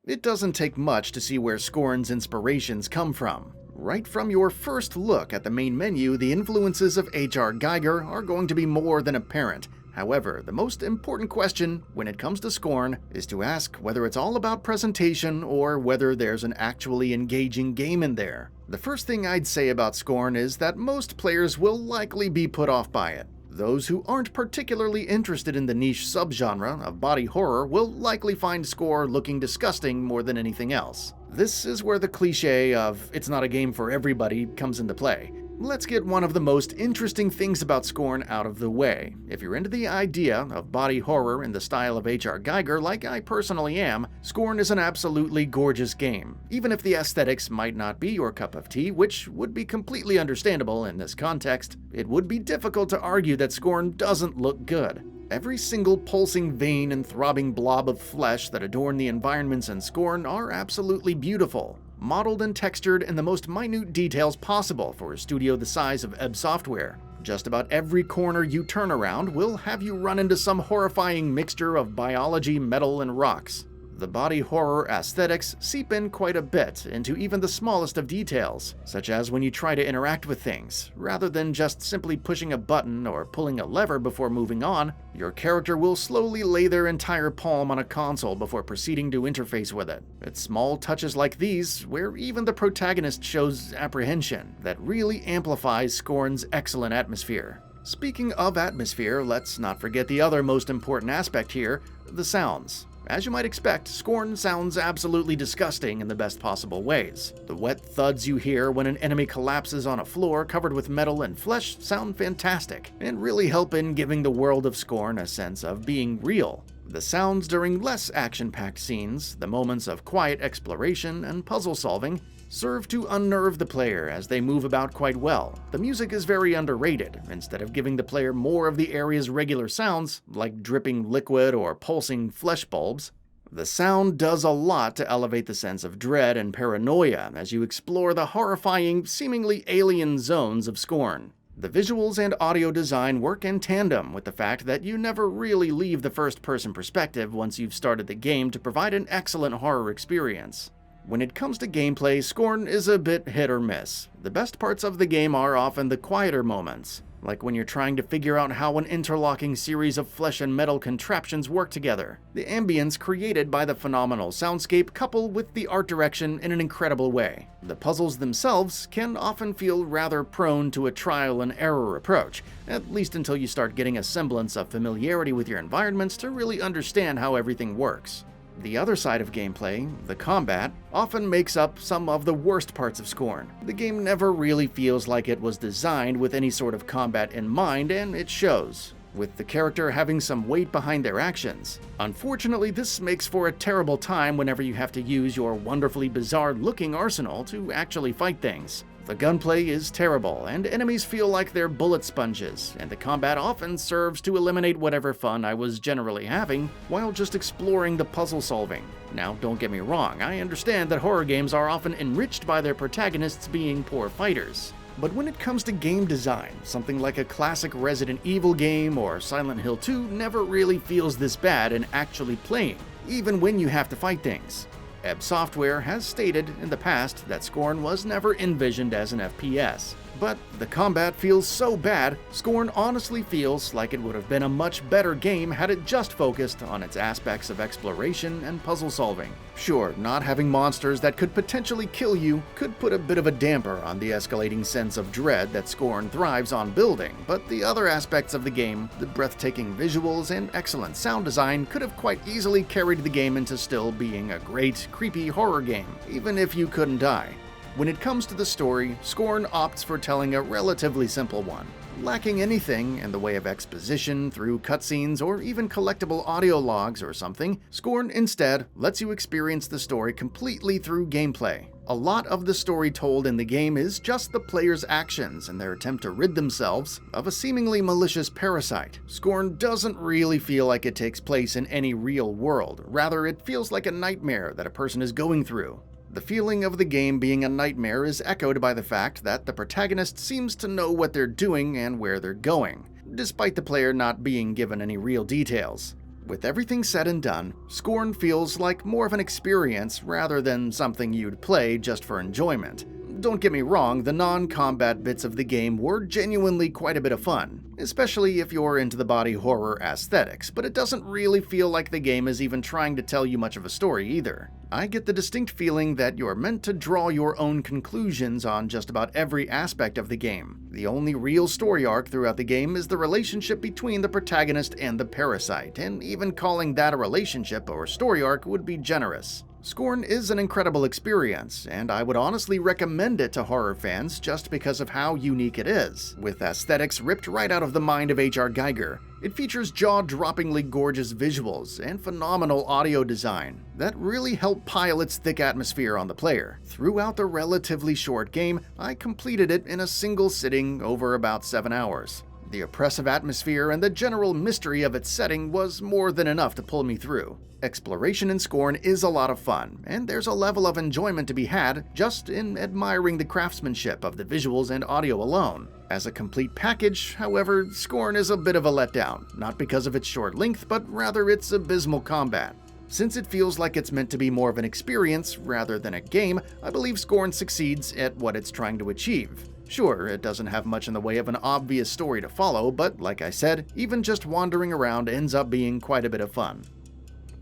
It doesn't take much to see where Scorn's inspirations come from. Right from your first look at the main menu, the influences of H.R. Giger are going to be more than apparent. However, the most important question when it comes to Scorn is to ask whether it's all about presentation or whether there's an actually engaging game in there. The first thing I'd say about Scorn is that most players will likely be put off by it. Those who aren't particularly interested in the niche subgenre of body horror will likely find Scorn looking disgusting more than anything else. This is where the cliche of "it's not a game for everybody" comes into play. Let's get one of the most interesting things about Scorn out of the way. If you're into the idea of body horror in the style of H.R. Giger, like I personally am, Scorn is an absolutely gorgeous game. Even if the aesthetics might not be your cup of tea, which would be completely understandable in this context, it would be difficult to argue that Scorn doesn't look good. Every single pulsing vein and throbbing blob of flesh that adorn the environments in Scorn are absolutely beautiful, modeled and textured in the most minute details possible for a studio the size of ebb Software. Just about every corner you turn around will have you run into some horrifying mixture of biology, metal, and rocks. The body horror aesthetics seep in quite a bit into even the smallest of details, such as when you try to interact with things. Rather than just simply pushing a button or pulling a lever before moving on, your character will slowly lay their entire palm on a console before proceeding to interface with it. It's small touches like these, where even the protagonist shows apprehension, that really amplifies Scorn's excellent atmosphere. Speaking of atmosphere, let's not forget the other most important aspect here, the sounds. As you might expect, Scorn sounds absolutely disgusting in the best possible ways. The wet thuds you hear when an enemy collapses on a floor covered with metal and flesh sound fantastic, and really help in giving the world of Scorn a sense of being real. The sounds during less action-packed scenes, the moments of quiet exploration and puzzle solving, serve to unnerve the player as they move about quite well. The music is very underrated. Instead of giving the player more of the area's regular sounds, like dripping liquid or pulsing flesh bulbs, the sound does a lot to elevate the sense of dread and paranoia as you explore the horrifying, seemingly alien zones of Scorn. The visuals and audio design work in tandem with the fact that you never really leave the first-person perspective once you've started the game to provide an excellent horror experience. When it comes to gameplay, Scorn is a bit hit or miss. The best parts of the game are often the quieter moments, like when you're trying to figure out how an interlocking series of flesh and metal contraptions work together. The ambience created by the phenomenal soundscape coupled with the art direction in an incredible way. The puzzles themselves can often feel rather prone to a trial and error approach, at least until you start getting a semblance of familiarity with your environments to really understand how everything works. The other side of gameplay, the combat, often makes up some of the worst parts of Scorn. The game never really feels like it was designed with any sort of combat in mind, and it shows, with the character having some weight behind their actions. Unfortunately, this makes for a terrible time whenever you have to use your wonderfully bizarre-looking arsenal to actually fight things. The gunplay is terrible, and enemies feel like they're bullet sponges, and the combat often serves to eliminate whatever fun I was generally having while just exploring the puzzle solving. Now, don't get me wrong, I understand that horror games are often enriched by their protagonists being poor fighters. But when it comes to game design, something like a classic Resident Evil game or Silent Hill 2 never really feels this bad in actually playing, even when you have to fight things. ebb Software has stated in the past that Scorn was never envisioned as an FPS, but the combat feels so bad, Scorn honestly feels like it would have been a much better game had it just focused on its aspects of exploration and puzzle solving. Sure, not having monsters that could potentially kill you could put a bit of a damper on the escalating sense of dread that Scorn thrives on building, but the other aspects of the game, the breathtaking visuals and excellent sound design, could have quite easily carried the game into still being a great, creepy horror game, even if you couldn't die. When it comes to the story, Scorn opts for telling a relatively simple one. Lacking anything in the way of exposition through cutscenes or even collectible audio logs or something, Scorn instead lets you experience the story completely through gameplay. A lot of the story told in the game is just the player's actions in their attempt to rid themselves of a seemingly malicious parasite. Scorn doesn't really feel like it takes place in any real world, rather it feels like a nightmare that a person is going through. The feeling of the game being a nightmare is echoed by the fact that the protagonist seems to know what they're doing and where they're going, despite the player not being given any real details. With everything said and done, Scorn feels like more of an experience rather than something you'd play just for enjoyment. Don't get me wrong, the non-combat bits of the game were genuinely quite a bit of fun, especially if you're into the body horror aesthetics, but it doesn't really feel like the game is even trying to tell you much of a story either. I get the distinct feeling that you're meant to draw your own conclusions on just about every aspect of the game. The only real story arc throughout the game is the relationship between the protagonist and the parasite, and even calling that a relationship or story arc would be generous. Scorn is an incredible experience, and I would honestly recommend it to horror fans just because of how unique it is. With aesthetics ripped right out of the mind of H.R. Giger, it features jaw-droppingly gorgeous visuals and phenomenal audio design that really help pile its thick atmosphere on the player. Throughout the relatively short game, I completed it in a single sitting over about 7 hours. The oppressive atmosphere and the general mystery of its setting was more than enough to pull me through. Exploration in Scorn is a lot of fun, and there's a level of enjoyment to be had just in admiring the craftsmanship of the visuals and audio alone. As a complete package, however, Scorn is a bit of a letdown, not because of its short length, but rather its abysmal combat. Since it feels like it's meant to be more of an experience rather than a game, I believe Scorn succeeds at what it's trying to achieve. Sure, it doesn't have much in the way of an obvious story to follow, but like I said, even just wandering around ends up being quite a bit of fun.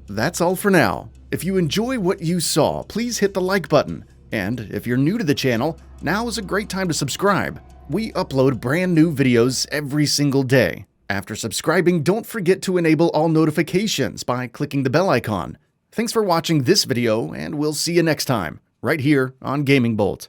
That's all for now. If you enjoy what you saw, please hit the like button. And if you're new to the channel, now is a great time to subscribe. We upload brand new videos every single day. After subscribing, don't forget to enable all notifications by clicking the bell icon. Thanks for watching this video, and we'll see you next time, right here on GamingBolt.